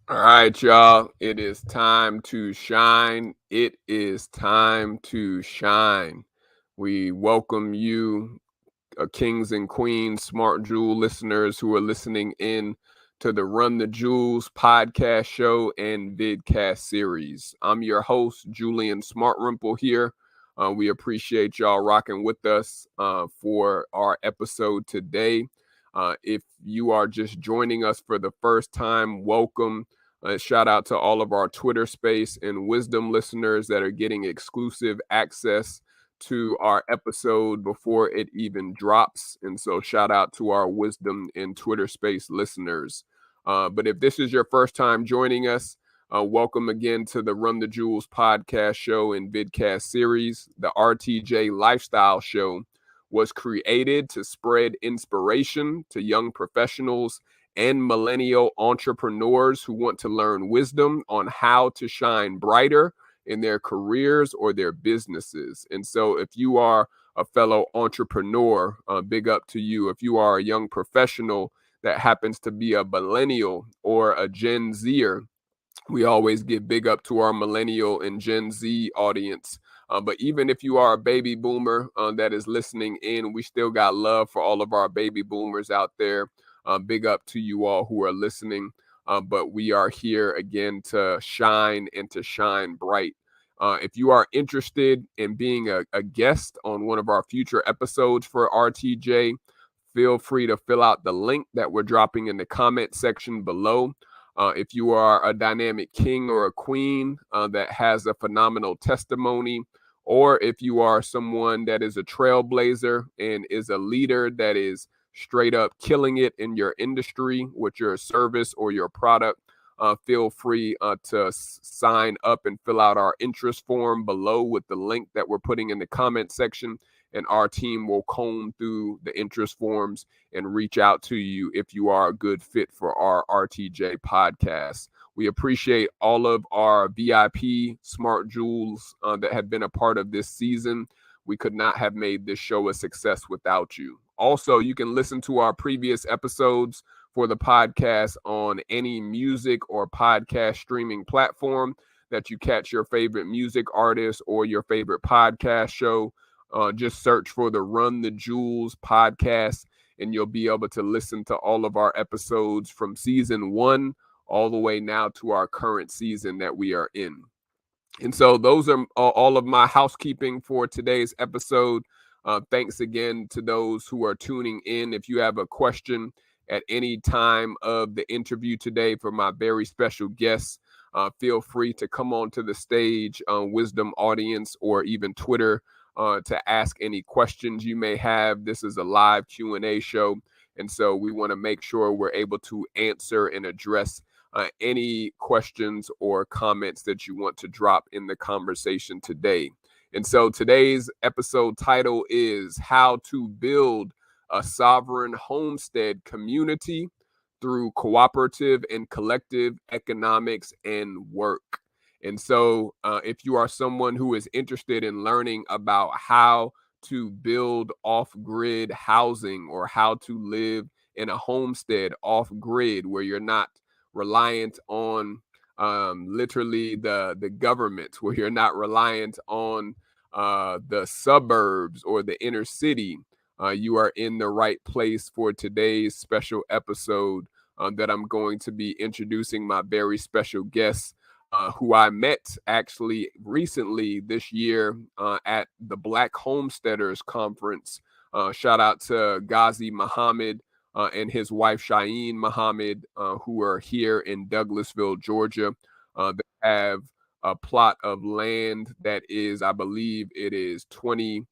All right, y'all. It is time to shine. It is time to shine. We welcome you, kings and queens, smart jewel listeners who are listening in to the Run the Jewels podcast show and vidcast series. I'm your host, Julian Smartrimple here. We appreciate y'all rocking with us for our episode today. If you are just joining us for the first time, welcome. Shout out to all of our Twitter Space and Wisdom listeners that are getting exclusive access to our episode before it even drops. And so shout out to our Wisdom and Twitter Space listeners. But if this is your first time joining us, welcome again to the Run the Jewels podcast show and vidcast series. The RTJ Lifestyle Show was created to spread inspiration to young professionals and millennial entrepreneurs who want to learn wisdom on how to shine brighter in their careers or their businesses. And so if you are a fellow entrepreneur, big up to you. If you are a young professional that happens to be a millennial or a Gen Zer, we always give big up to our millennial and Gen Z audience. But even if you are a baby boomer that is listening in, we still got love for all of our baby boomers out there. Big up to you all who are listening. But we are here again to shine and to shine bright. If you are interested in being a guest on one of our future episodes for RTJ, feel free to fill out the link that we're dropping in the comment section below. If you are a dynamic king or a queen that has a phenomenal testimony, or if you are someone that is a trailblazer and is a leader that is straight up killing it in your industry with your service or your product, feel free to sign up and fill out our interest form below with the link that we're putting in the comment section. And our team will comb through the interest forms and reach out to you if you are a good fit for our RTJ podcast. We appreciate all of our VIP smart jewels that have been a part of this season. We could not have made this show a success without you. Also, you can listen to our previous episodes for the podcast on any music or podcast streaming platform that you catch your favorite music artist or your favorite podcast show. Just search for the Run the Jewels podcast, and you'll be able to listen to all of our episodes from season 1 all the way now to our current season that we are in. And so those are all of my housekeeping for today's episode. Thanks again to those who are tuning in. If you have a question at any time of the interview today for my very special guests, feel free to come onto the stage, Wisdom audience, or even Twitter to ask any questions you may have. This is a live Q&A show, and so we want to make sure we're able to answer and address any questions or comments that you want to drop in the conversation today. And so today's episode title is How to Build a Sovereign Homestead Community Through Cooperative and Collective Economics and Work. And so if you are someone who is interested in learning about how to build off-grid housing or how to live in a homestead off-grid where you're not reliant on literally the government, where you're not reliant on the suburbs or the inner city, you are in the right place for today's special episode that I'm going to be introducing my very special guest, who I met actually recently this year at the Black Homesteaders Conference Shout out to Ghazi Muhammad and his wife Shaheen Muhammad, who are here in Douglasville, Georgia. They have a plot of land that is, I believe it is 20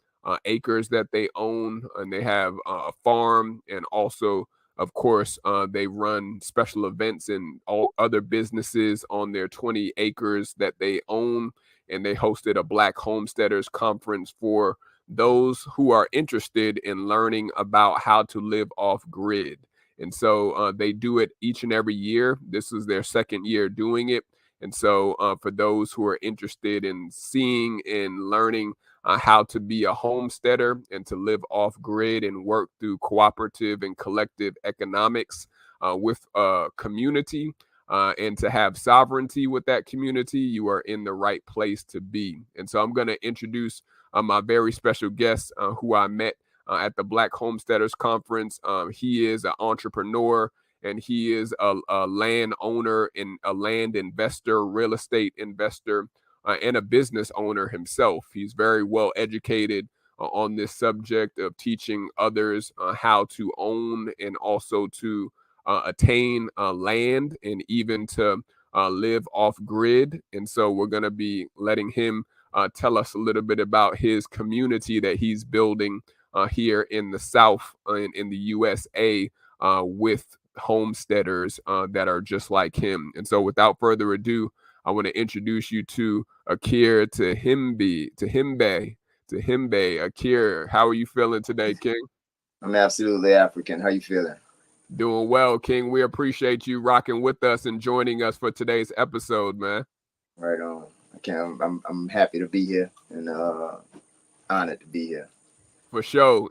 acres that they own, and they have a farm, and also, of course, they run special events and all other businesses on their 20 acres that they own. And they hosted a Black Homesteaders Conference for those who are interested in learning about how to live off grid. And so they do it each and every year. This is their second year doing it. And so for those who are interested in seeing and learning how to be a homesteader and to live off grid and work through cooperative and collective economics with a community and to have sovereignty with that community, you are in the right place to be. And so I'm going to introduce my very special guest who I met at the Black Homesteaders Conference. He is an entrepreneur, and he is a land owner and a land investor, real estate investor, and a business owner himself. He's very well educated on this subject of teaching others how to own and also to attain land and even to live off grid. And so we're going to be letting him tell us a little bit about his community that he's building here in the South in the USA with homesteaders that are just like him. And so without further ado, I want to introduce you to Baakir Tyehimba. Baakir, how are you feeling today, King? I'm absolutely African. How you feeling? Doing well, King. We appreciate you rocking with us and joining us for today's episode, man. Right on. I'm happy to be here and honored to be here. For sure.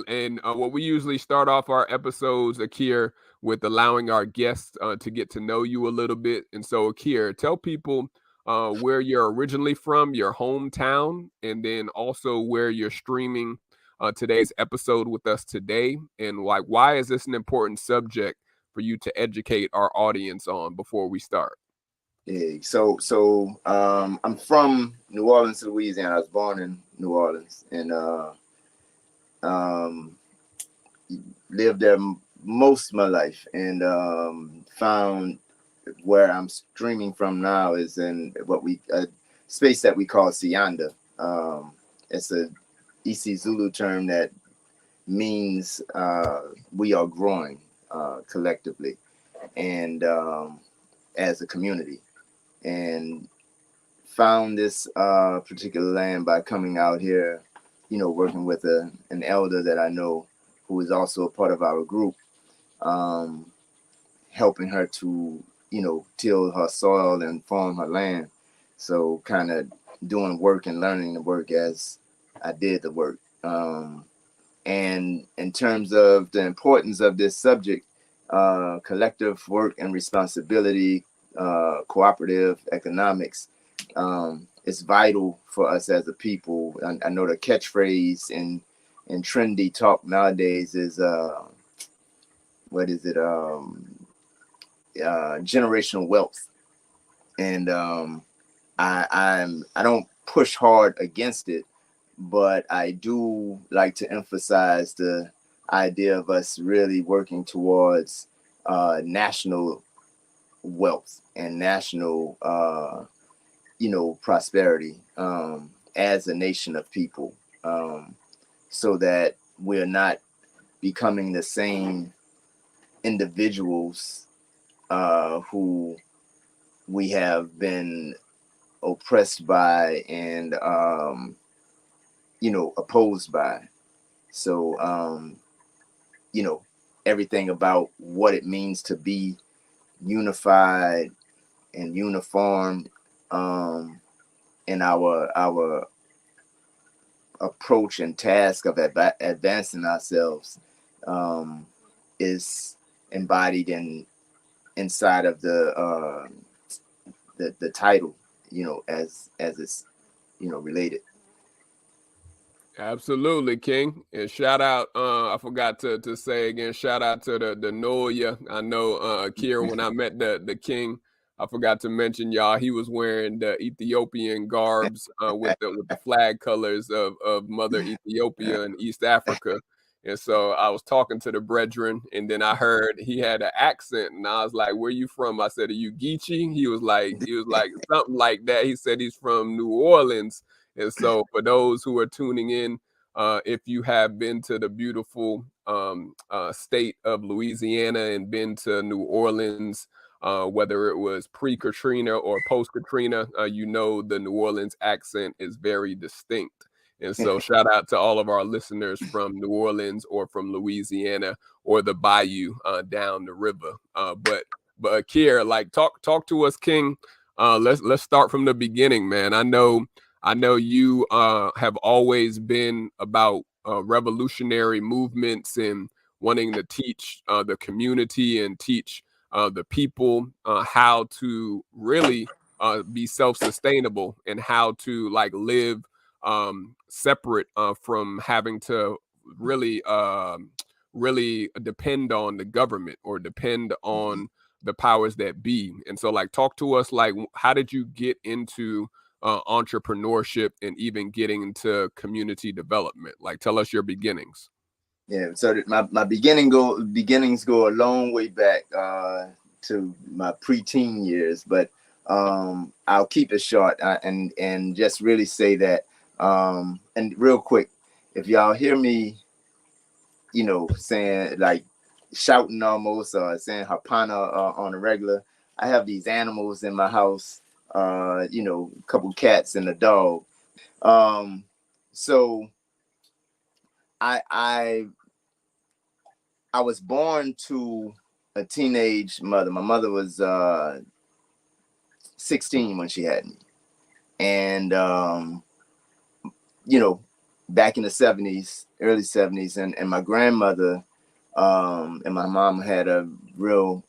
And what we usually start off our episodes, Baakir, with allowing our guests to get to know you a little bit. And so, Baakir, tell people where you're originally from, your hometown, and then also where you're streaming today's episode with us today, and like why is this an important subject for you to educate our audience on before we start? Yeah, so I'm from New Orleans, Louisiana. I was born in New Orleans and lived there most of my life, and found where I'm streaming from now is in what we space that we call Sianda. It's a Isi Zulu term that means we are growing collectively and as a community, and found this particular land by coming out here, working with an elder that I know who is also a part of our group, helping her to, till her soil and farm her land. So kind of doing work and learning the work as I did the work. And in terms of the importance of this subject, collective work and responsibility, cooperative economics, it's vital for us as a people. I know the catchphrase in trendy talk nowadays is, what is it? Generational wealth. And I don't push hard against it, but I do like to emphasize the idea of us really working towards national wealth and national, prosperity as a nation of people, so that we're not becoming the same individuals who we have been oppressed by and opposed by. So everything about what it means to be unified and uniform in our approach and task of advancing ourselves is embodied inside of the title, as it's related. Absolutely, King. And shout out, I forgot to say again, shout out to the Noya. I know Baakir, when I met the King I forgot to mention, y'all, he was wearing the Ethiopian garbs with the flag colors of Mother Ethiopia in East Africa. And so I was talking to the brethren, and then I heard he had an accent, and I was like, "Where you from?" I said, "Are you Geechee?" He was like something like that. He said he's from New Orleans. And so for those who are tuning in, if you have been to the beautiful state of Louisiana and been to New Orleans, whether it was pre-Katrina or post-Katrina, you know the New Orleans accent is very distinct. And so shout out to all of our listeners from New Orleans or from Louisiana or the bayou down the river. But Akir, like talk to us, King. Let's start from the beginning, man. I know you have always been about revolutionary movements and wanting to teach the community and teach the people how to really be self-sustainable and how to like live separate from having to really really depend on the government or depend on the powers that be. And so like talk to us, like how did you get into entrepreneurship and even getting into community development? Like tell us your beginnings. Yeah, so my beginnings go a long way back to my preteen years, but I'll keep it short and just really say that and real quick, if y'all hear me, saying like shouting almost or saying hapana on a regular, I have these animals in my house, a couple cats and a dog. So I was born to a teenage mother. My mother was 16 when she had me. And, back in the 70s, early 70s, and my grandmother and my mom had a real,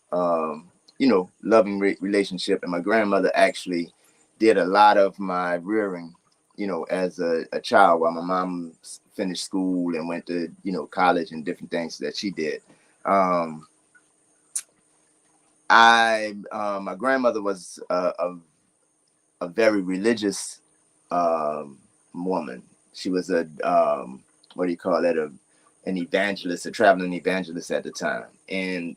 loving relationship. And my grandmother actually did a lot of my rearing, as a child, while my mom finished school and went to, college and different things that she did. My grandmother was a very religious woman. She was an evangelist, a traveling evangelist at the time. And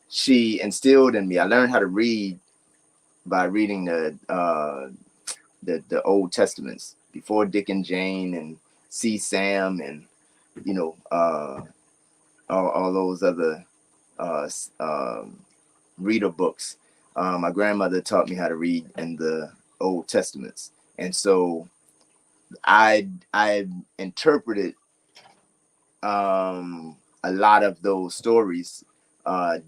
she instilled in me, I learned how to read by reading the Old Testaments before Dick and Jane and See Sam and, all those other reader books. My grandmother taught me how to read in the Old Testaments. And so I interpreted a lot of those stories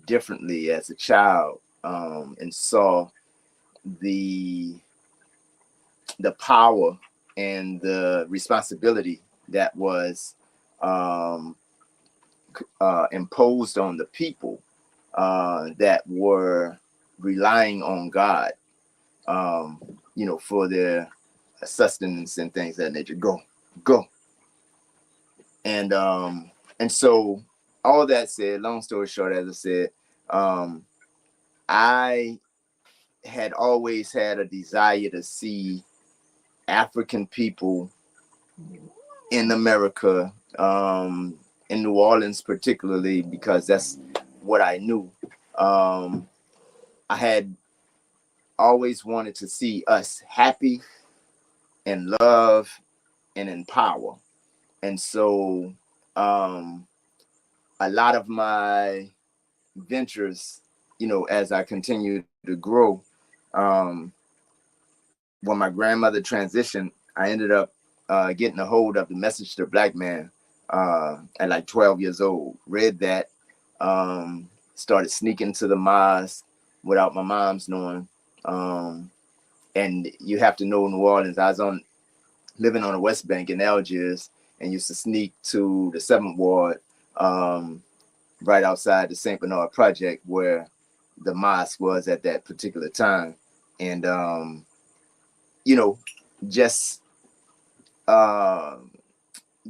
differently as a child, and saw the power and the responsibility that was imposed on the people that were relying on God, for their sustenance and things of that nature. Go. And so all that said, long story short, as I said, I had always had a desire to see African people in America, in New Orleans particularly, because that's what I knew. I had always wanted to see us happy and love and in power. And so a lot of my ventures, as I continued to grow, when my grandmother transitioned, I ended up getting a hold of the Message to Black Man at like 12 years old. Read that, started sneaking to the mosque without my mom's knowing. And you have to know New Orleans. I was living on the West Bank in Algiers and used to sneak to the 7th Ward, right outside the St. Bernard Project where the mosque was at that particular time. And, just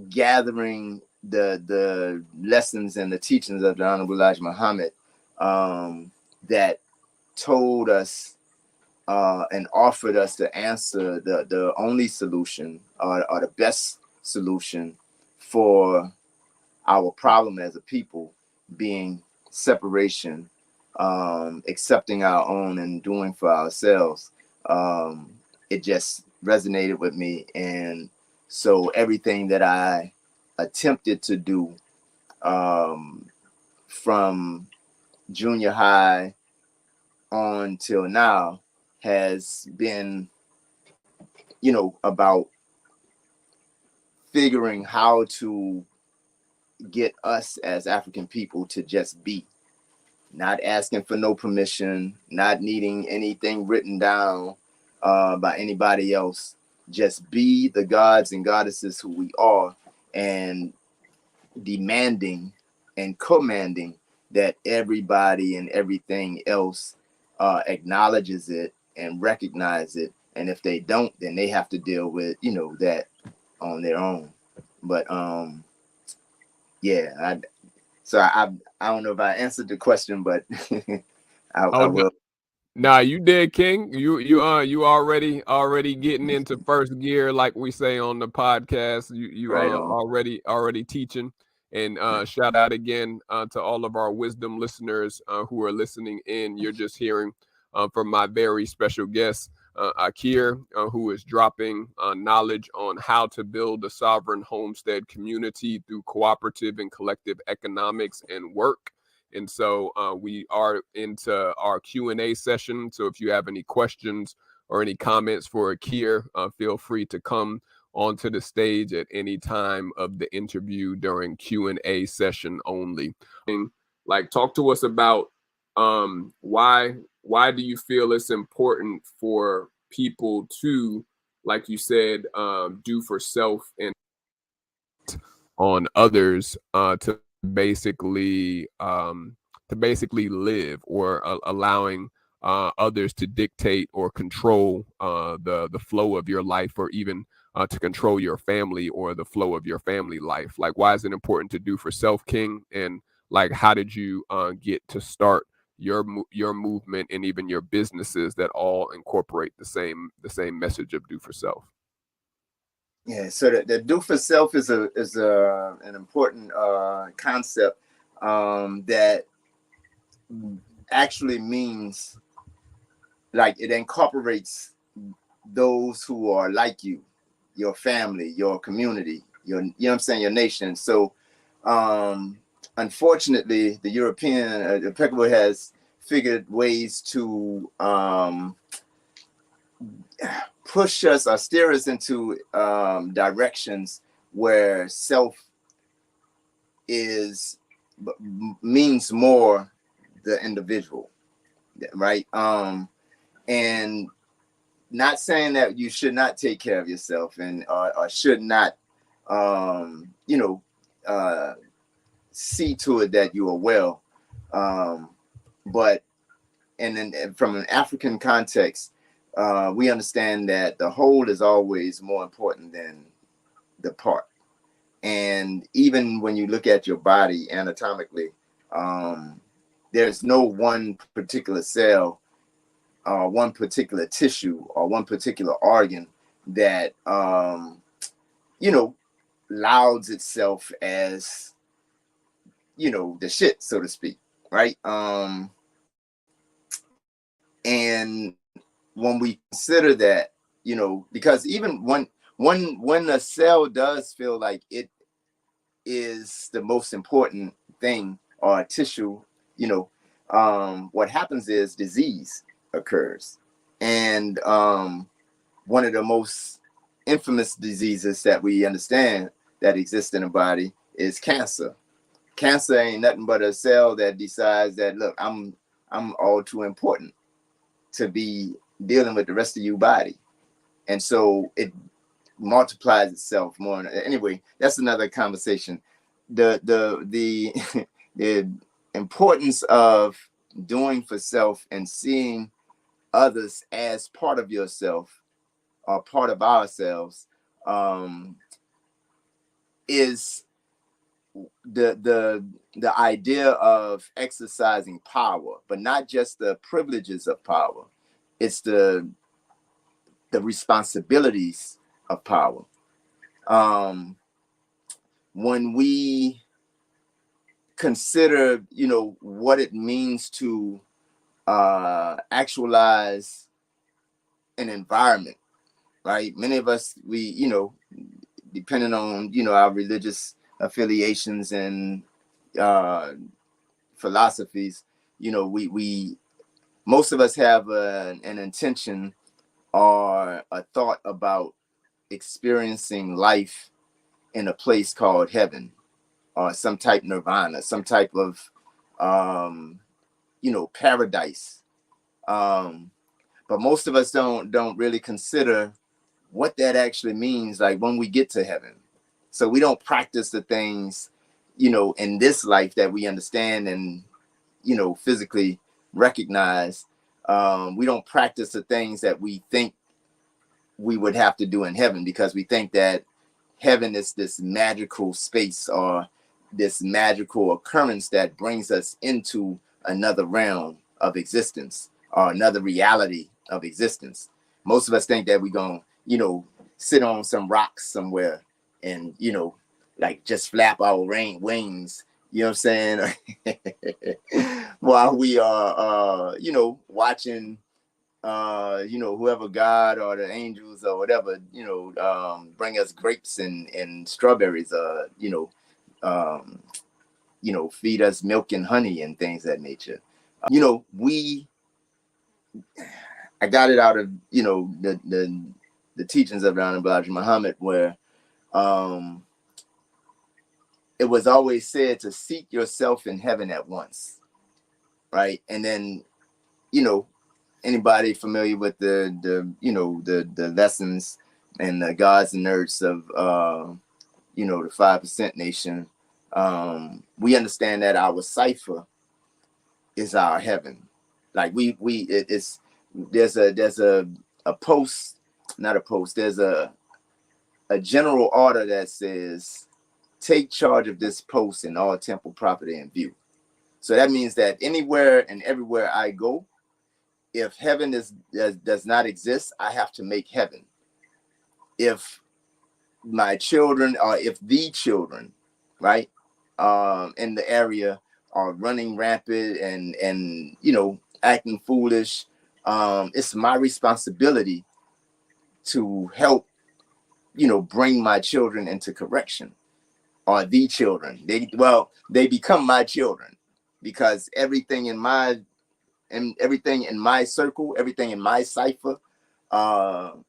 gathering the lessons and the teachings of the Honorable Elijah Muhammad, that told us and offered us the answer, the only solution or the best solution for our problem as a people, being separation, accepting our own and doing for ourselves. It just resonated with me. And so everything that I attempted to do from junior high on till now has been, about figuring how to get us as African people to just be, not asking for no permission, not needing anything written down by anybody else. Just be the gods and goddesses who we are, and demanding and commanding that everybody and everything else acknowledges it and recognize it. And if they don't, then they have to deal with, that on their own. But yeah, I don't know if I answered the question, but I will. Nah, you did, King. You already getting into first gear, like we say on the podcast. You Right on. already teaching. And shout out again to all of our wisdom listeners who are listening in. You're just hearing from my very special guest, Baakir, who is dropping knowledge on how to build a sovereign homestead community through cooperative and collective economics and work. And so we are into our Q&A session. So if you have any questions or any comments for Baakir, feel free to come onto the stage at any time of the interview during Q&A session only. Like, talk to us about why do you feel it's important for people to, like you said, do for self and on others to basically live, or allowing others to dictate or control the flow of your life, or even to control your family or the flow of your family life. Like, why is it important to do for self, King? And like, how did you get to start your movement and even your businesses that all incorporate the same message of do for self? Yeah, so the do for self is an important concept that actually means, like, it incorporates those who are like you, your family, your community, your, your nation. So unfortunately, the European the Peckerwood has figured ways to push us or steer us into directions where self means more the individual, right? And not saying that you should not take care of yourself and or should not see to it that you are well, but and then from an African context, we understand that the whole is always more important than the part. And even when you look at your body anatomically, there's no one particular cell, one particular tissue, or one particular organ that louds itself as the shit, so to speak, right? And when we consider that, because even when a cell does feel like it is the most important thing, or a tissue, what happens is disease occurs. And one of the most infamous diseases that we understand that exist in the body is cancer. Cancer ain't nothing but a cell that decides that, look, I'm all too important to be dealing with the rest of your body. And so it multiplies itself more. Anyway, that's another conversation. The the importance of doing for self and seeing others as part of yourself, or part of ourselves, is the idea of exercising power, but not just the privileges of power. It's the responsibilities of power. When we consider, what it means to actualize an environment, right? Many of us, depending on, our religious affiliations and philosophies, we most of us have an intention or a thought about experiencing life in a place called heaven, or some type nirvana, some type of paradise. But most of us don't really consider what that actually means, like when we get to heaven. So we don't practice the things, in this life that we understand and, physically recognize. We don't practice the things that we think we would have to do in heaven, because we think that heaven is this magical space or this magical occurrence that brings us into another realm of existence or another reality of existence. Most of us think that we're going to, sit on some rocks somewhere and, like just flap our wings, you know what I'm saying? While we are, watching, whoever God or the angels or whatever, bring us grapes and strawberries, feed us milk and honey and things of that nature. I got it out of, the teachings of Elijah Muhammad, where it was always said to seek yourself in heaven at once, right? And then, anybody familiar with the lessons and the gods and nerds of the 5% Nation, we understand that our cipher is our heaven. Like there's a post, not a post, there's a general order that says, take charge of this post and all temple property in view. So that means that anywhere and everywhere I go, if heaven does not exist, I have to make heaven. If my children, or if the children, right, in the area are running rampant and acting foolish, it's my responsibility to help, bring my children into correction, or the children. They become my children, because everything in my circle, everything in my cipher, I'm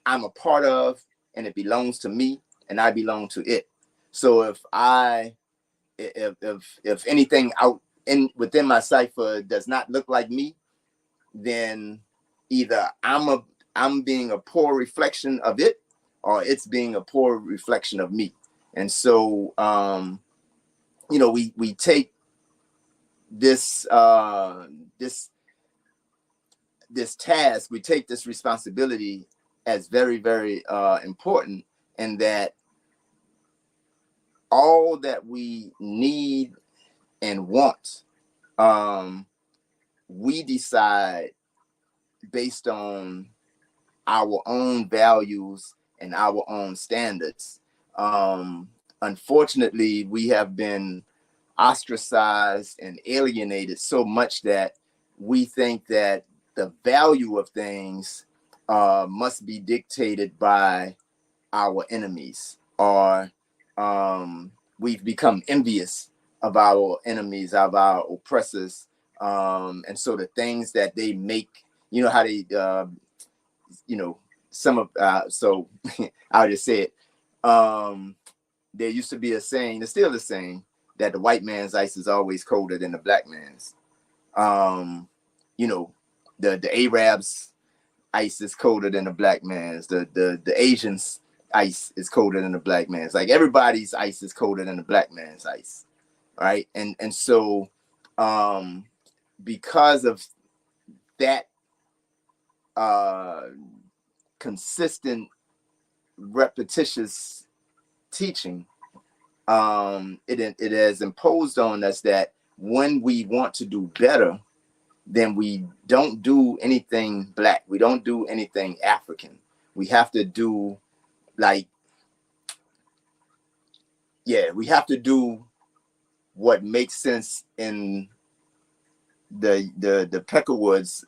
a part of, and it belongs to me, and I belong to it. So if anything within my cipher does not look like me, then either I'm being a poor reflection of it, or it's being a poor reflection of me. And so we take this task, we take this responsibility as very, very important, and that all that we need and want, we decide based on our own values and our own standards. Unfortunately, we have been ostracized and alienated so much that we think that the value of things must be dictated by our enemies, or we've become envious of our enemies, of our oppressors. And so the things that they make, how they, some of, so I'll just say it. There used to be a saying, there's still a saying, that the white man's ice is always colder than the black man's. The Arabs' ice is colder than the black man's. The Asians' ice is colder than the black man's. Like, everybody's ice is colder than the black man's ice, right? And so because of that consistent, repetitious teaching, it has imposed on us that when we want to do better, then we don't do anything Black. We don't do anything African. We have to do like, we have to do what makes sense in the Peckerwoods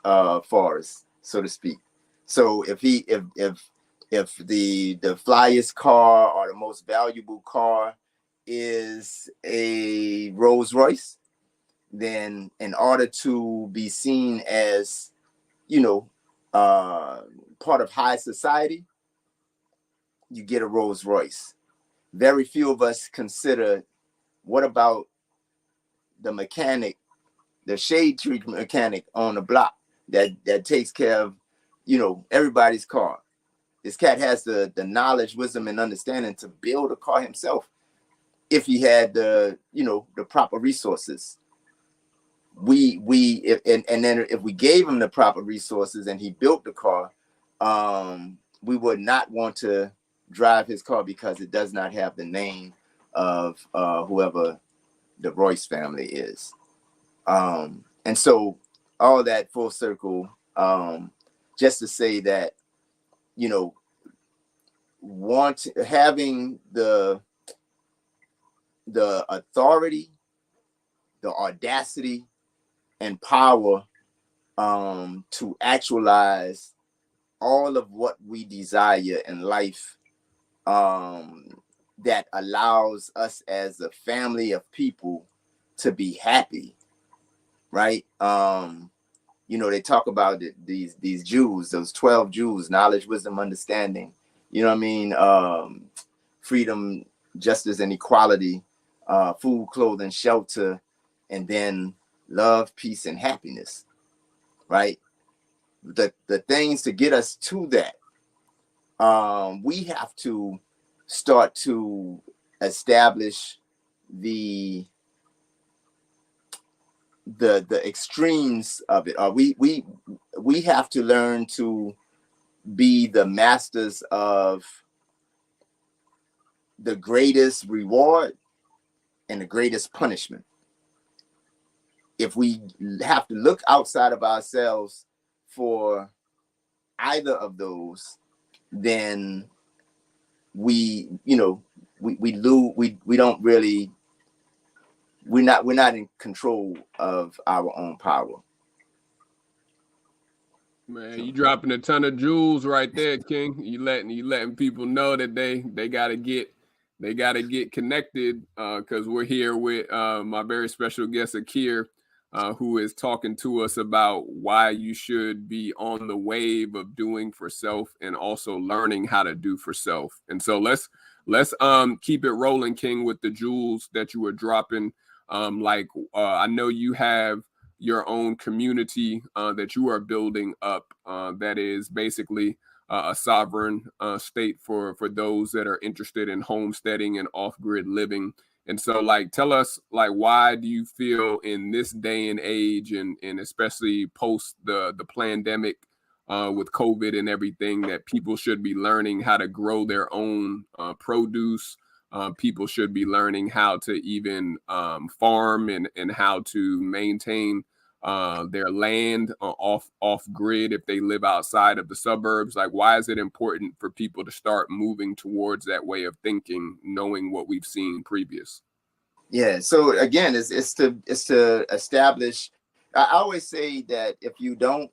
forest, so to speak. So if the flyest car or the most valuable car is a Rolls Royce, then in order to be seen as, part of high society, you get a Rolls Royce. Very few of us consider, what about the mechanic, the shade tree mechanic on the block that takes care of, everybody's car. This cat has the knowledge, wisdom, and understanding to build a car himself if he had the proper resources. And then if we gave him the proper resources and he built the car, we would not want to drive his car because it does not have the name of whoever the Royce family is. And so all that full circle, just to say that, having the authority, the audacity, and power to actualize all of what we desire in life, that allows us as a family of people to be happy, right? They talk about these Jewels, those 12 Jewels: knowledge, wisdom, understanding, freedom, justice, and equality, food, clothing, shelter, and then love, peace, and happiness, right? The things to get us to that, we have to start to establish the extremes of it. We have to learn to be the masters of the greatest reward and the greatest punishment. If we have to look outside of ourselves for either of those, then we lose. We don't really. We're not in control of our own power. Man, you dropping a ton of jewels right there, King. You letting people know that they gotta get connected, because we're here with my very special guest Akir, who is talking to us about why you should be on the wave of doing for self and also learning how to do for self. And so let's keep it rolling, King, with the jewels that you were dropping. I know you have your own community that you are building up, that is basically a sovereign state for those that are interested in homesteading and off-grid living. And so, tell us, why do you feel in this day and age, and especially post the pandemic, with COVID and everything, that people should be learning how to grow their own produce? People should be learning how to even farm and how to maintain their land off grid if they live outside of the suburbs. Why is it important for people to start moving towards that way of thinking, knowing what we've seen previous? Yeah. So again, it's to establish. I always say that if you don't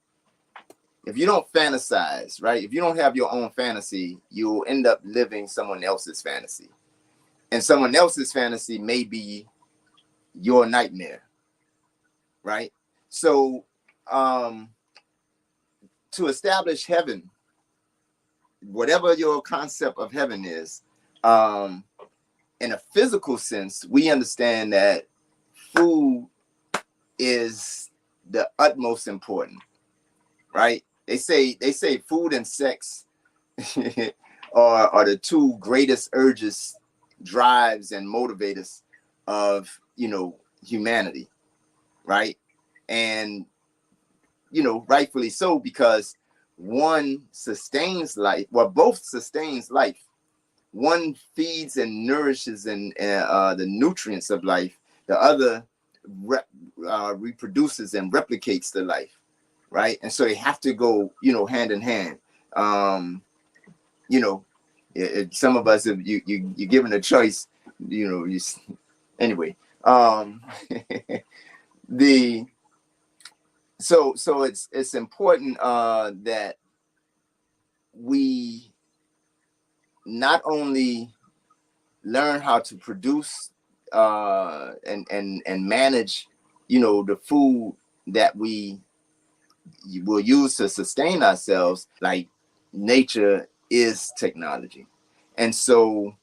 fantasize, right? If you don't have your own fantasy, you'll end up living someone else's fantasy. And someone else's fantasy may be your nightmare, right? So to establish heaven, whatever your concept of heaven is, in a physical sense, we understand that food is the utmost important, right? They say food and sex are the two greatest urges, drives, and motivators of humanity, right? And rightfully so, because one sustains life, well, both sustains life, one feeds and nourishes and the nutrients of life, the other reproduces and replicates the life, right? And so they have to go, you know, hand in hand. You know, some of us, if you're given a choice, you know, anyway. The so it's important that we not only learn how to produce and manage, you know, the food that we will use to sustain ourselves. Like, nature is technology, and so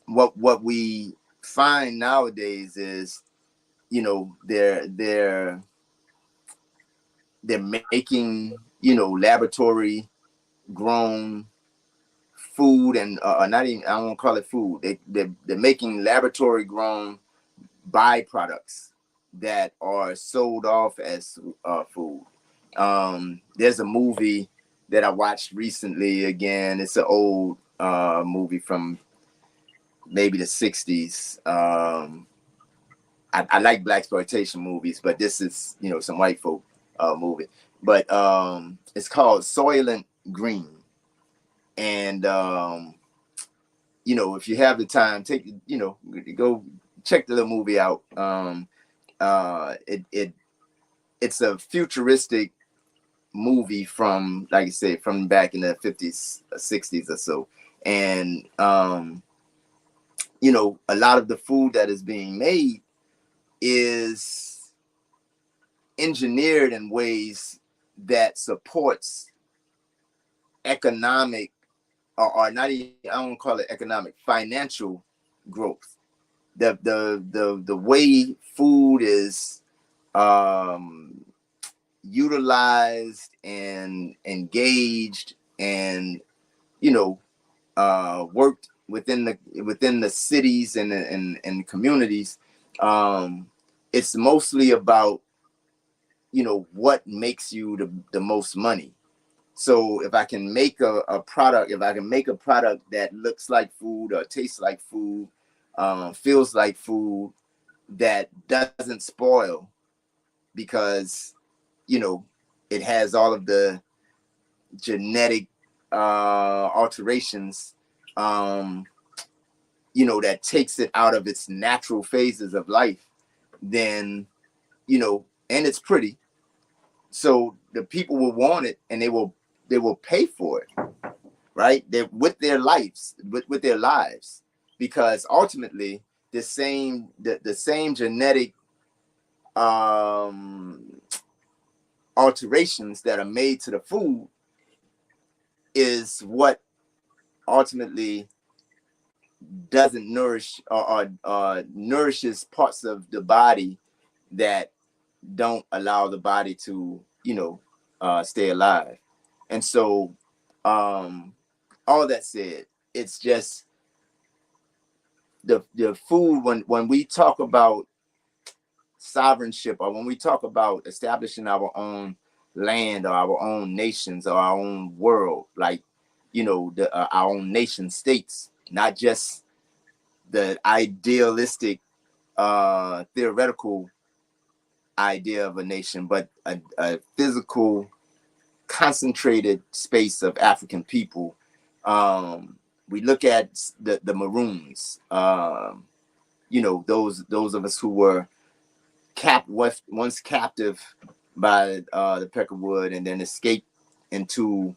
what we find nowadays is, you know, they're making, you know, laboratory grown food, and not even, I won't call it food. They're making laboratory grown byproducts that are sold off as food. There's a movie that I watched recently. Again, it's an old movie from maybe the 60s. I like blaxploitation movies, but this is, you know, some white folk movie. But it's called Soylent Green. And you know, if you have the time, you know, go check the little movie out. It's a futuristic movie from, like I said, from back in the 50s, 60s or so. And you know, a lot of the food that is being made is engineered in ways that supports economic, or not even, I don't call it economic, financial growth. The way food is utilized and engaged and, you know, worked within the cities and communities. It's mostly about, you know, what makes you the most money. So if I can make a product, that looks like food or tastes like food, feels like food, that doesn't spoil because, you know, it has all of the genetic alterations, you know, that takes it out of its natural phases of life, then, you know, and it's pretty. So the people will want it, and they will pay for it, right? They're with their lives, with their lives, because ultimately the same genetic alterations that are made to the food is what ultimately doesn't nourish or nourishes parts of the body that don't allow the body to, you know, stay alive. And so all that said, it's just the food, when we talk about sovereignship, or when we talk about establishing our own land or our own nations or our own world, like, you know, our own nation states, not just the idealistic theoretical idea of a nation, but a physical concentrated space of African people. We look at the Maroons, you know, those of us who were once captive by the Peckerwood, and then escaped into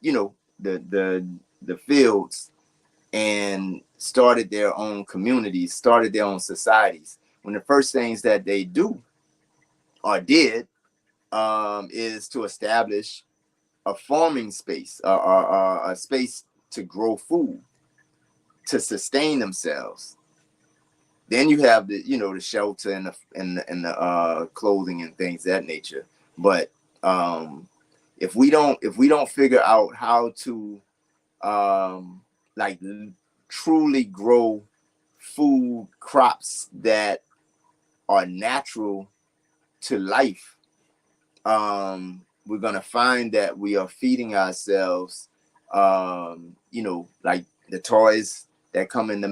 you know, the fields, and started their own communities, started their own societies. One of the first things that they do or did is to establish a farming space, or a space to grow food, to sustain themselves. Then you have the, you know, the shelter and the clothing and things of that nature. But if we don't figure out how to like truly grow food crops that are natural to life, we're gonna find that we are feeding ourselves You know, like the toys that come in the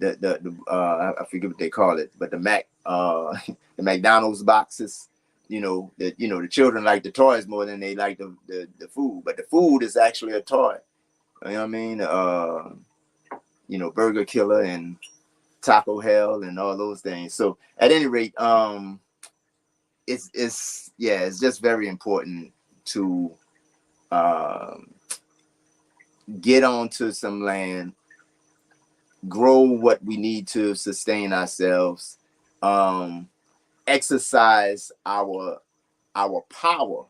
I forget what they call it, but the McDonald's boxes. You know that the children like the toys more than they like the food, but the food is actually a toy. You know what I mean? Burger Killer and Taco Hell and all those things. So at any rate, it's just very important to get onto some land, grow what we need to sustain ourselves, exercise our power,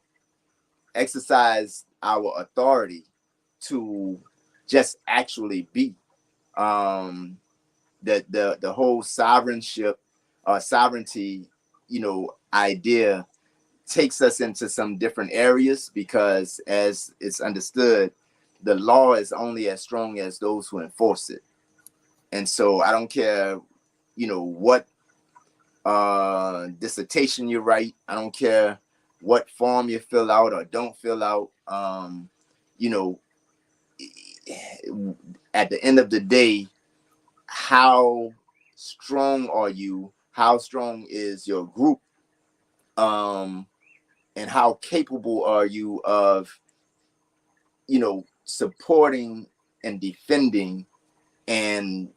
exercise our authority to just actually be. The whole sovereignty, idea takes us into some different areas, because as it's understood, the law is only as strong as those who enforce it. And so I don't care, what dissertation you write. I don't care what form you fill out or don't fill out. At the end of the day, how strong are you? How strong is your group? And how capable are you of, supporting and defending and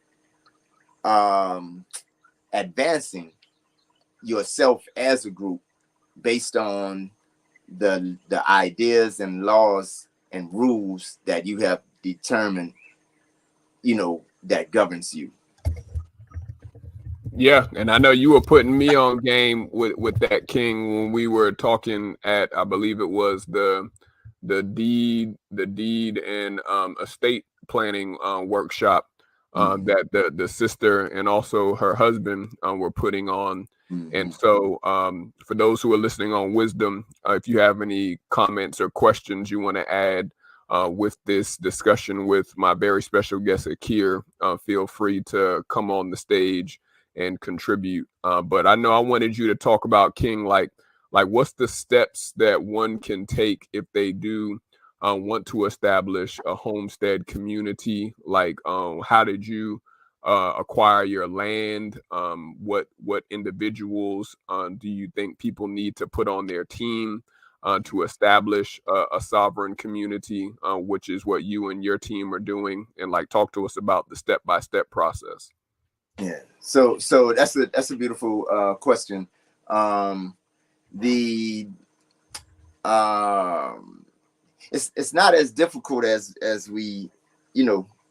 advancing yourself as a group based on the ideas and laws and rules that you have determined, that governs you. Yeah, and I know you were putting me on game with that, King, when we were talking at, I believe it was the deed and estate planning workshop that the sister and also her husband were putting on. And so for those who are listening on Wisdom, if you have any comments or questions you want to add with this discussion with my very special guest Akir, feel free to come on the stage and contribute. But I know I wanted you to talk about, King, like what's the steps that one can take if they do want to establish a homestead community? Like, how did you acquire your land? What individuals do you think people need to put on their team to establish a sovereign community, which is what you and your team are doing? And like, talk to us about the step-by-step process. Yeah. So that's a beautiful question. The It's not as difficult as we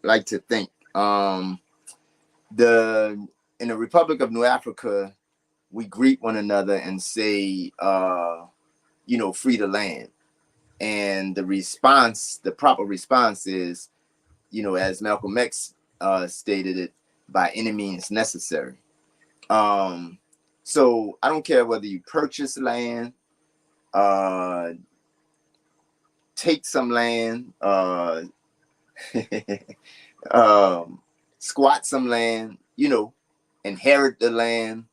like to think. In the Republic of New Africa, we greet one another and say free the land, and the proper response is, as Malcolm X stated it, by any means necessary. So I don't care whether you purchase land, take some land, squat some land, inherit the land,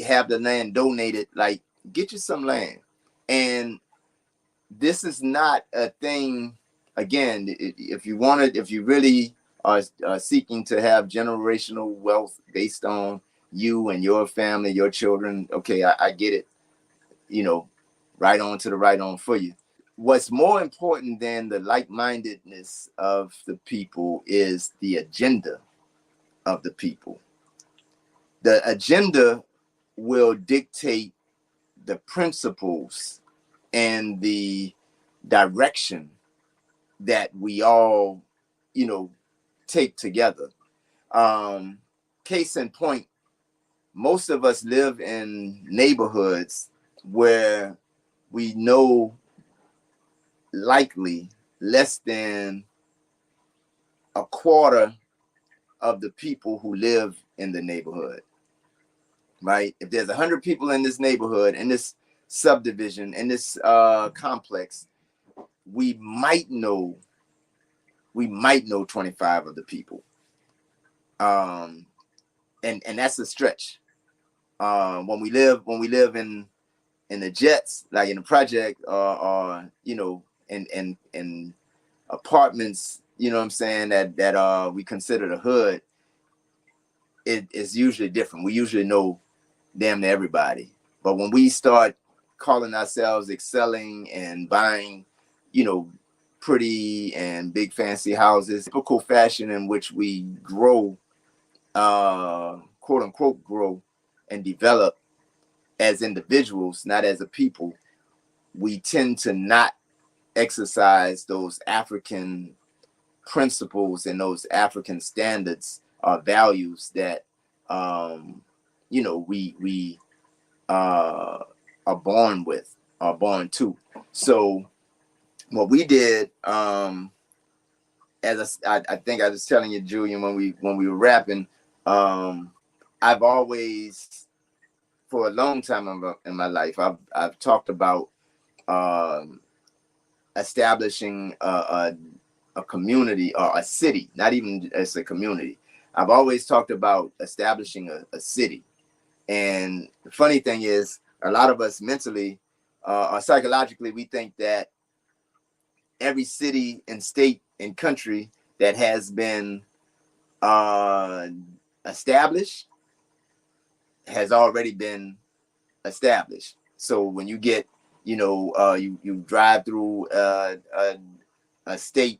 have the land donated. Like, get you some land. And this is not a thing, again, if you really are seeking to have generational wealth based on you and your family, your children, okay, I get it, right on to the right on for you. What's more important than the like-mindedness of the people is the agenda of the people. The agenda will dictate the principles and the direction that we all, take together. Case in point, most of us live in neighborhoods where we know likely less than a quarter of the people who live in the neighborhood, right? If there's 100 people in this neighborhood, in this subdivision, in this complex, we might know 25 of the people. And that's a stretch. When we live in the jets, like in the project, or in apartments, you know what I'm saying, that we consider the hood, it is usually different. We usually know damn near everybody. But when we start calling ourselves excelling and buying, you know, pretty and big fancy houses, typical fashion in which we grow, quote unquote, grow and develop as individuals, not as a people, we tend to not exercise those African principles and those African standards or values that you know we are born with, are born to. So what we did, as I think I was telling you, Julian, when we were rapping, I've always, for a long time in my life, I've talked about establishing a community or a city, not even as a community. I've always talked about establishing a city. And the funny thing is, a lot of us mentally or psychologically, we think that every city and state and country that has been established has already been established. So when you get, you drive through a state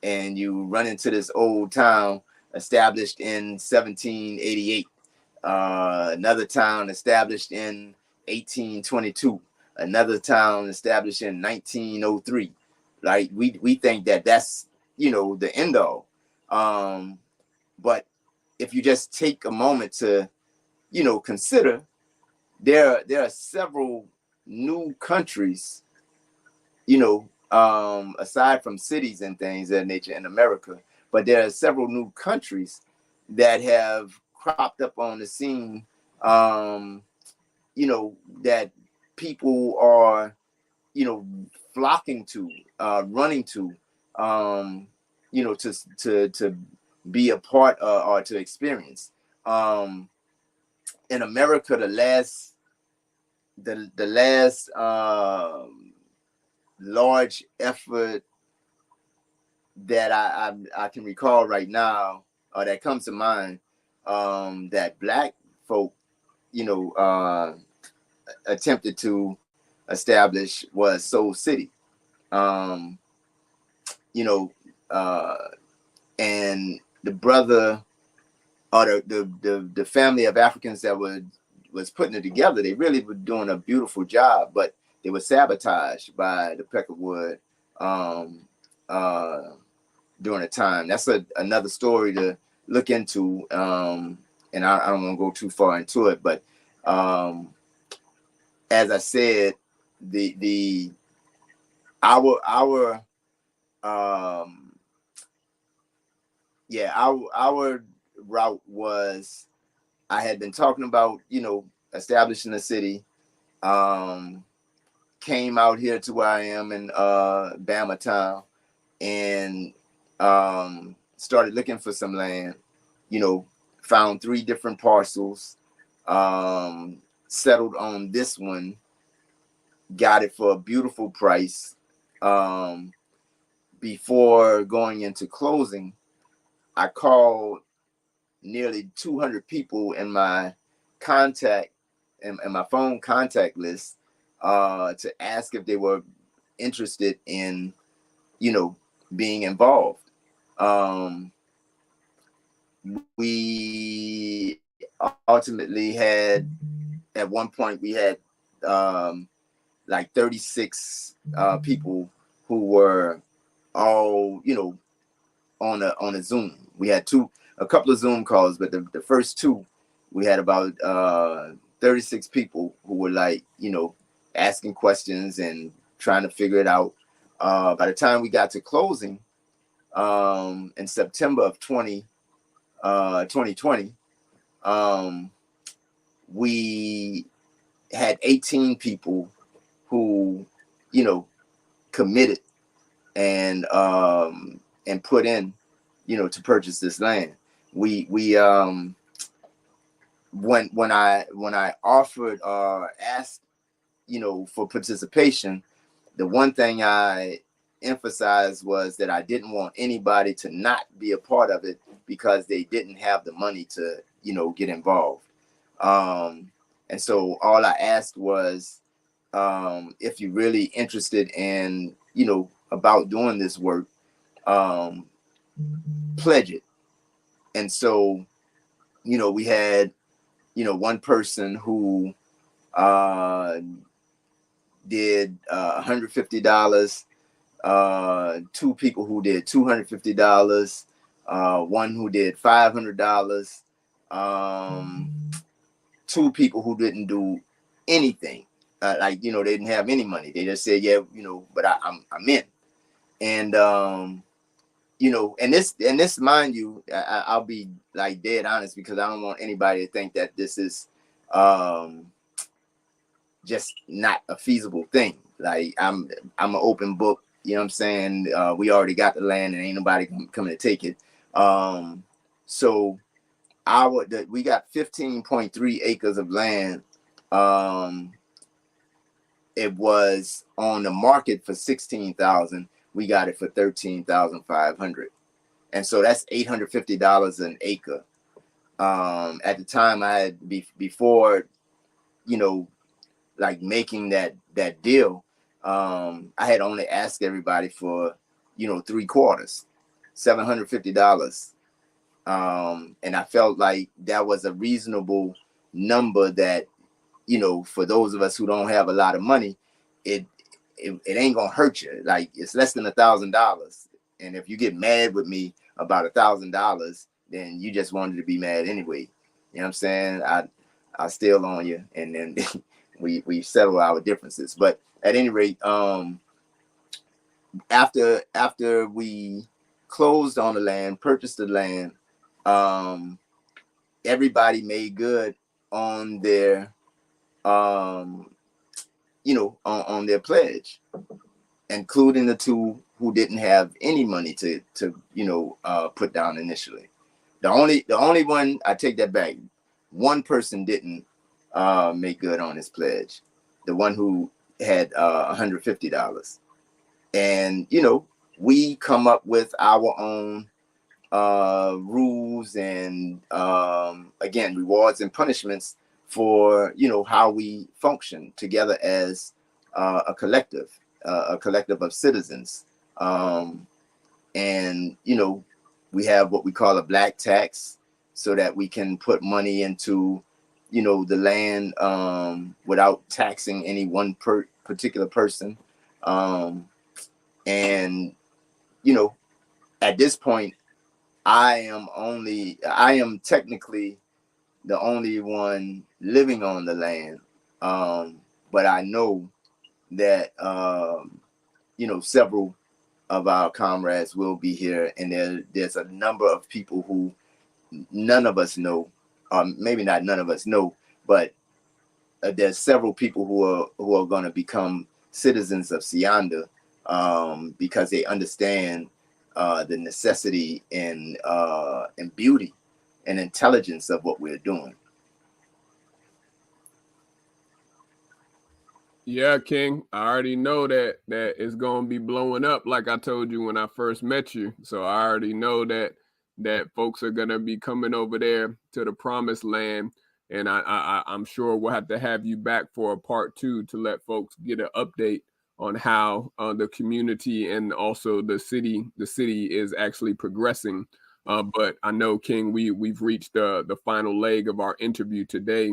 and you run into this old town established in 1788, another town established in 1822, another town established in 1903. Like we think that that's the end all, but if you just take a moment to consider, there are several new countries, aside from cities and things of that nature in America, but there are several new countries that have cropped up on the scene, that people are, flocking to, running to, to be a part or to experience. In America, the last large effort that I can recall right now, or that comes to mind, that Black folk, attempted to establish was Soul City. And the brother or the family of Africans that was putting it together, they really were doing a beautiful job, but they were sabotaged by the Peckerwood during the time. That's another story to look into, and I don't want to go too far into it, but as I said, our route was, I had been talking about establishing a city, came out here to where I am in Bama town, and started looking for some land, found 3 different parcels, settled on this one, got it for a beautiful price. Before going into closing, I called nearly 200 people in my contact and my phone contact list to ask if they were interested in being involved. We ultimately had, at one point we had like 36 people who were all on a Zoom. We had a couple of Zoom calls, but the first 2 we had about 36 people who were like asking questions and trying to figure it out. By the time we got to closing in September of 2020, we had 18 people who committed and put in to purchase this land. We when I offered or asked for participation, the one thing I emphasized was that I didn't want anybody to not be a part of it because they didn't have the money to, get involved. And so all I asked was, if you're really interested in, about doing this work, pledge it. And so, we had, one person who did $150, two people who did $250, one who did $500, two people who didn't do anything. They didn't have any money. They just said, yeah, but I'm in. And and this, mind you, I'll be like dead honest, because I don't want anybody to think that this is just not a feasible thing. Like, I'm an open book. You know what I'm saying? We already got the land, and ain't nobody coming to take it. So we got 15.3 acres of land. It was on the market for $16,000. We got it for $13,500, and so that's $850 an acre. At the time, I had before, like making that deal, I had only asked everybody for, 3/4, $750. And I felt like that was a reasonable number that, for those of us who don't have a lot of money, it ain't gonna hurt you. Like, it's less than $1,000. And if you get mad with me about $1,000, then you just wanted to be mad anyway. You know what I'm saying? I still on you, and then we settle our differences. But at any rate, after we closed on the land, purchased the land, everybody made good on their on their pledge, including the two who didn't have any money to put down initially. The only one, I take that back. One person didn't make good on his pledge. The one who had $150. And we come up with our own rules and again, rewards and punishments for how we function together as a collective of citizens. And we have what we call a black tax, so that we can put money into the land without taxing any one particular person. And at this point, I am technically the only one living on the land, but I know that several of our comrades will be here, and there's a number of people who none of us know, maybe not none of us know, but there's several people who are going to become citizens of Sianda, because they understand the necessity and beauty and intelligence of what we're doing. Yeah, King, I already know that it's gonna be blowing up, like I told you when I first met you. So I already know that folks are gonna be coming over there to the promised land, and I'm sure we'll have to have you back for a part 2 to let folks get an update on how the community and also the city is actually progressing. But I know, King, we've reached the final leg of our interview today.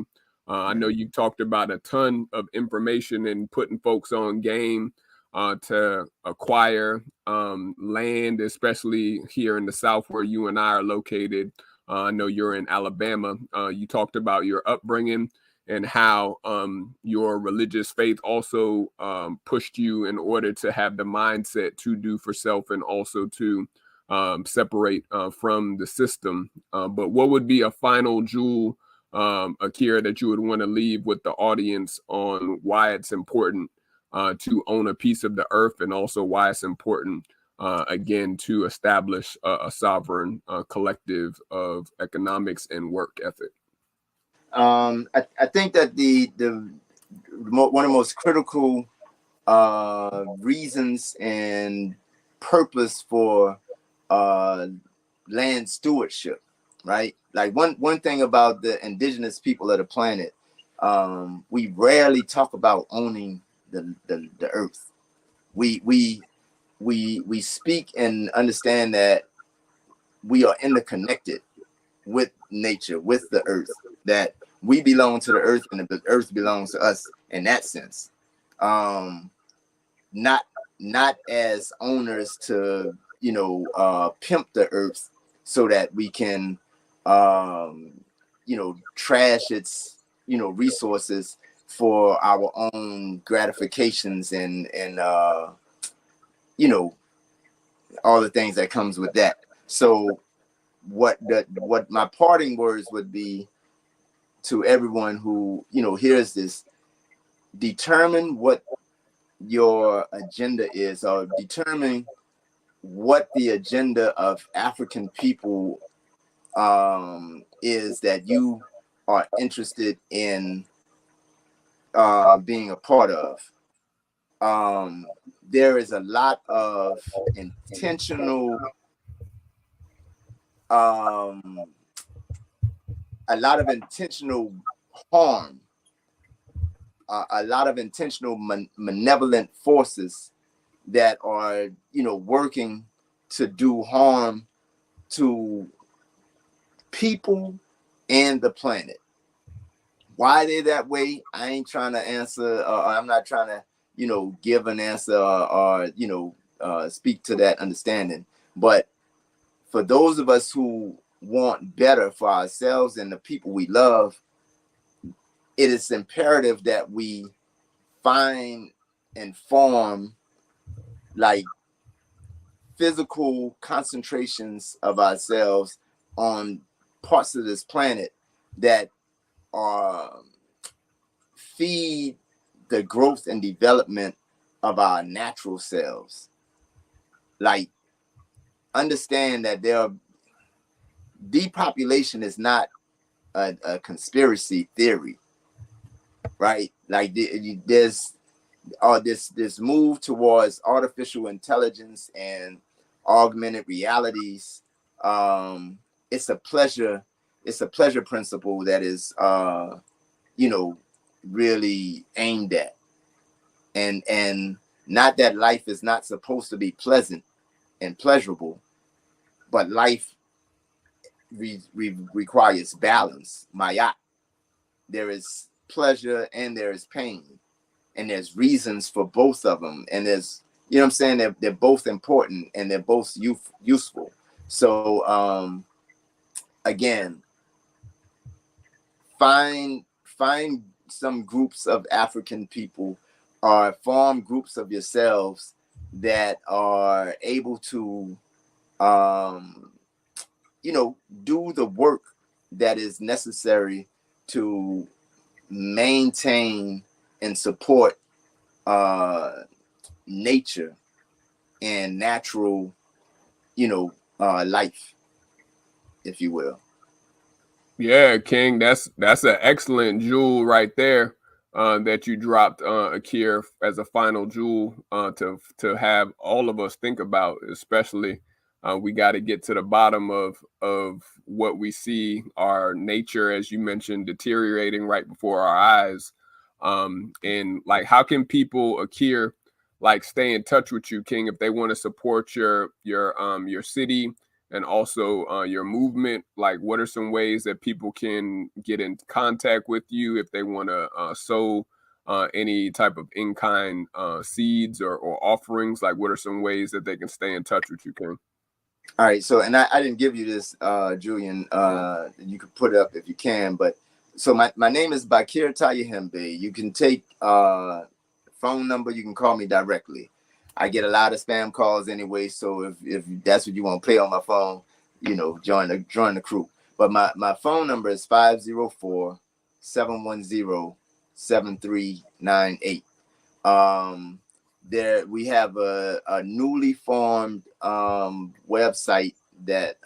I know you talked about a ton of information and putting folks on game to acquire land, especially here in the South where you and I are located. I know you're in Alabama. You talked about your upbringing and how your religious faith also pushed you in order to have the mindset to do for self and also to separate from the system. But what would be a final jewel, Akira, that you would want to leave with the audience on why it's important to own a piece of the earth, and also why it's important, again, to establish a sovereign collective of economics and work ethic? I think that the one of the most critical reasons and purpose for land stewardship, right? Like one thing about the indigenous people of the planet, we rarely talk about owning the earth. We speak and understand that we are interconnected with nature, with the earth, that we belong to the earth and the earth belongs to us in that sense. Not as owners to, pimp the earth so that we can, trash its, resources for our own gratifications and all the things that comes with that. So what my parting words would be to everyone who, hears this: determine what your agenda is, or determine what the agenda of African people is that you are interested in being a part of. There is a lot of intentional harm, a lot of intentional malevolent forces that are, working to do harm to people and the planet. Why they're that way, I ain't trying to answer. I'm not trying to, give an answer or speak to that understanding. But for those of us who want better for ourselves and the people we love, it is imperative that we find and form like physical concentrations of ourselves on parts of this planet that feed the growth and development of our natural selves. Like, understand that depopulation is not a conspiracy theory, right? Like there's this move towards artificial intelligence and augmented realities. It's a pleasure principle that is really aimed at, and not that life is not supposed to be pleasant and pleasurable, but life requires balance, mayat. There is pleasure and there is pain, and there's reasons for both of them, and there's, what I'm saying, they're both important and they're both useful. So again, find some groups of African people, or form groups of yourselves that are able to do the work that is necessary to maintain and support nature and natural, life, if you will. Yeah, King, that's an excellent jewel right there that you dropped, Akir, as a final jewel to have all of us think about. Especially, we got to get to the bottom of what we see, our nature, as you mentioned, deteriorating right before our eyes. And like, how can people, Akir, like, stay in touch with you, King, if they want to support your city and also your movement? Like, what are some ways that people can get in contact with you if they want to sow any type of in-kind seeds or offerings? Like, what are some ways that they can stay in touch with you, King? All right, so, and I didn't give you this, Julian. You could put it up if you can, but so my name is Baakir Tyehimba. You can take phone number. You can call me directly. I get a lot of spam calls anyway, so if that's what you want to play on my phone, join the crew. But my phone number is 504-710-7398. There we have a newly formed website that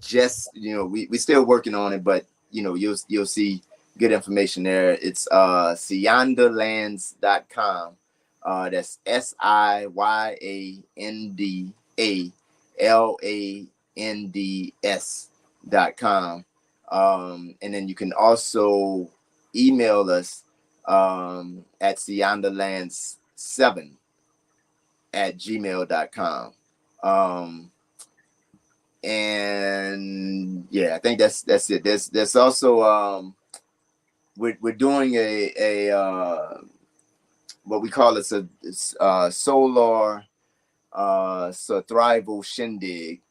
just we still working on it, but you'll see good information there. It's siyandalands.com. That's SIYANDALANDS.com. And then you can also email us at siandalands7@gmail.com. And yeah, I think that's it. There's also we're doing a what we call it a solar survival shindig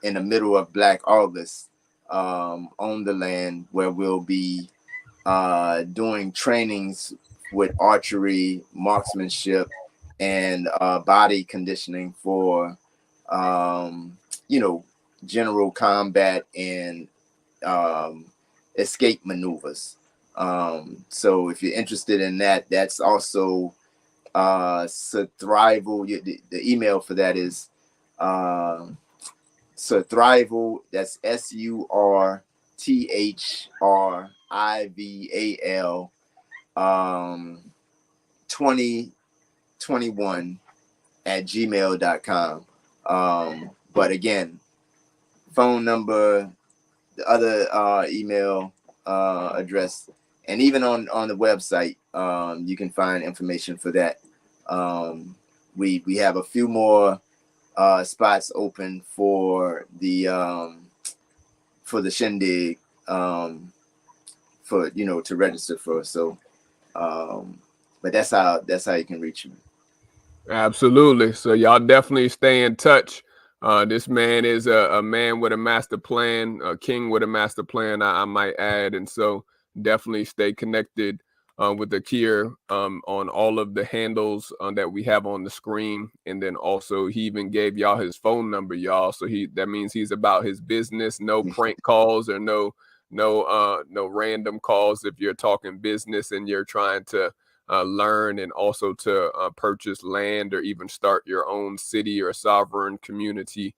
in the middle of Black August on the land, where we'll be doing trainings with archery, marksmanship, and body conditioning for general combat and escape maneuvers. So if you're interested in that, that's also Surthrival. The email for that is Surthrival. That's SURTHRIVAL 2021 at gmail.com. But again, phone number, the other email address, and even on the website, you can find information for that. We have a few more spots open for the shindig, for to register for. So but that's how you can reach me. Absolutely. So y'all definitely stay in touch. This man is a man with a master plan, a king with a master plan, I might add. And so definitely stay connected with Baakir on all of the handles that we have on the screen. And then also he even gave y'all his phone number, y'all. So that means he's about his business. No prank calls or no random calls if you're talking business and you're trying to learn and also to purchase land or even start your own city or sovereign community.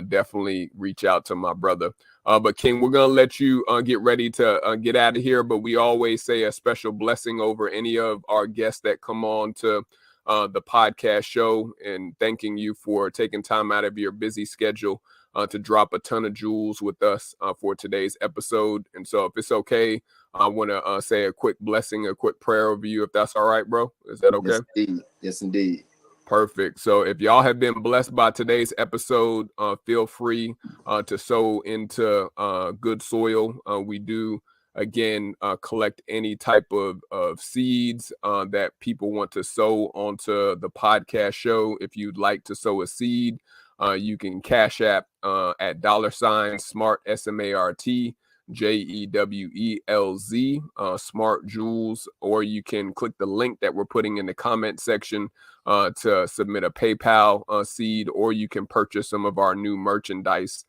Definitely reach out to my brother. But King, we're going to let you get ready to get out of here. But we always say a special blessing over any of our guests that come on to the podcast show, and thanking you for taking time out of your busy schedule to drop a ton of jewels with us for today's episode. And so if it's okay, I want to say a quick blessing, a quick prayer over you, if that's all right, bro. Is that okay? Yes, indeed. Yes, indeed. Perfect. So if y'all have been blessed by today's episode, feel free to sow into good soil. We do, again, collect any type of seeds that people want to sow onto the podcast show. If you'd like to sow a seed, you can Cash App at $SMART, SMART, JEWELZ, Smart Jewelz, or you can click the link that we're putting in the comment section to submit a PayPal seed, or you can purchase some of our new merchandise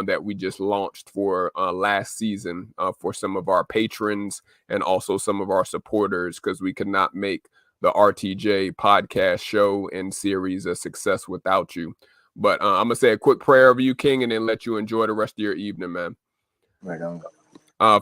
that we just launched for last season for some of our patrons and also some of our supporters, because we could not make the RTJ podcast show and series a success without you. But I'm going to say a quick prayer over you, King, and then let you enjoy the rest of your evening, man. Right on.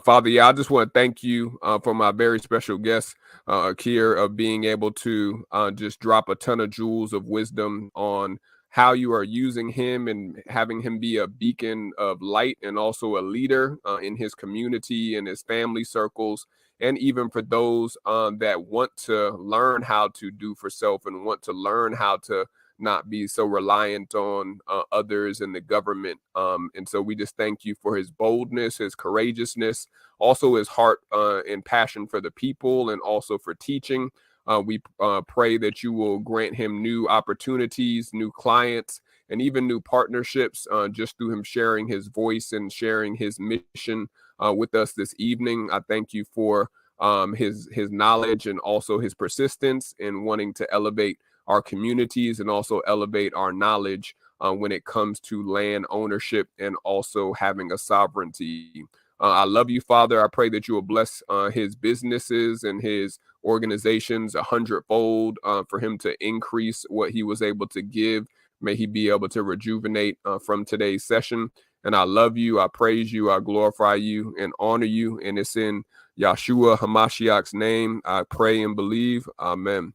Father, yeah, I just want to thank you for my very special guest, Baakir, of being able to just drop a ton of jewels of wisdom on how you are using him and having him be a beacon of light and also a leader in his community and his family circles, and even for those that want to learn how to do for self and want to learn how to not be so reliant on others and the government. And so we just thank you for his boldness, his courageousness, also his heart and passion for the people, and also for teaching. We pray that you will grant him new opportunities, new clients, and even new partnerships just through him sharing his voice and sharing his mission with us this evening. I thank you for his knowledge and also his persistence in wanting to elevate our communities and also elevate our knowledge when it comes to land ownership and also having a sovereignty. I love you, Father. I pray that you will bless his businesses and his organizations 100-fold for him to increase what he was able to give. May he be able to rejuvenate from today's session. And I love you. I praise you. I glorify you and honor you. And it's in Yahshua HaMashiach's name I pray and believe. Amen.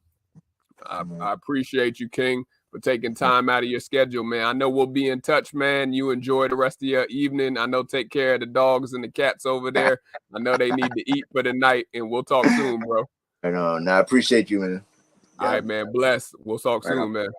I appreciate you, King, for taking time out of your schedule, man. I know we'll be in touch, man. You enjoy the rest of your evening. I know take care of the dogs and the cats over there. I know they need to eat for the night, and we'll talk soon, bro. I know. I appreciate you, man. All right, man. Bless. We'll talk soon, man.